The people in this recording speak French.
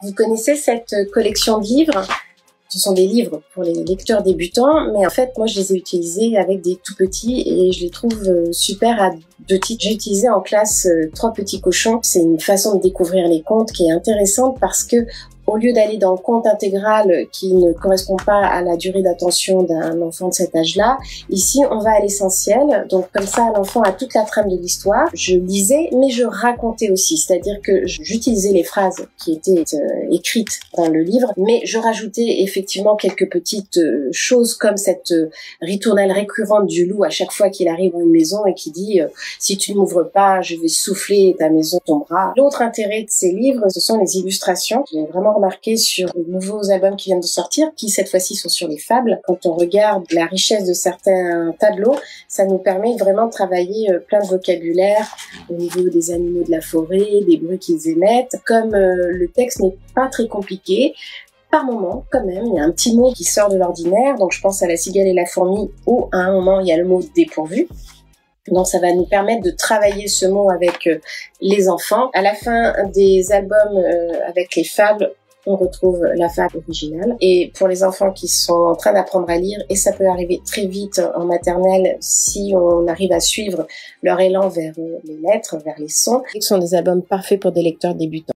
Vous connaissez cette collection de livres? Ce sont des livres pour les lecteurs débutants, mais en fait, moi, je les ai utilisés avec des tout petits et je les trouve super à deux titres. J'ai utilisé en classe Trois petits cochons. C'est une façon de découvrir les contes qui est intéressante parce que au lieu d'aller dans le conte intégral qui ne correspond pas à la durée d'attention d'un enfant de cet âge-là, ici on va à l'essentiel. Donc comme ça l'enfant a toute la trame de l'histoire. Je lisais mais je racontais aussi, c'est-à-dire que j'utilisais les phrases qui étaient écrites dans le livre, mais je rajoutais effectivement quelques petites choses comme cette ritournelle récurrente du loup à chaque fois qu'il arrive dans une maison et qui dit si tu ne m'ouvres pas, je vais souffler et ta maison tombera. L'autre intérêt de ces livres, ce sont les illustrations. J'ai vraiment remarqué sur les nouveaux albums qui viennent de sortir, qui cette fois-ci sont sur les fables. Quand on regarde la richesse de certains tableaux, ça nous permet vraiment de travailler plein de vocabulaire au niveau des animaux de la forêt, des bruits qu'ils émettent. Comme le texte n'est pas très compliqué, par moment, quand même, il y a un petit mot qui sort de l'ordinaire. Donc je pense à La cigale et la fourmi, où à un moment il y a le mot dépourvu. Donc ça va nous permettre de travailler ce mot avec les enfants. À la fin des albums avec les fables, on retrouve la fable originale. Et pour les enfants qui sont en train d'apprendre à lire, et ça peut arriver très vite en maternelle si on arrive à suivre leur élan vers les lettres, vers les sons, ce sont des albums parfaits pour des lecteurs débutants.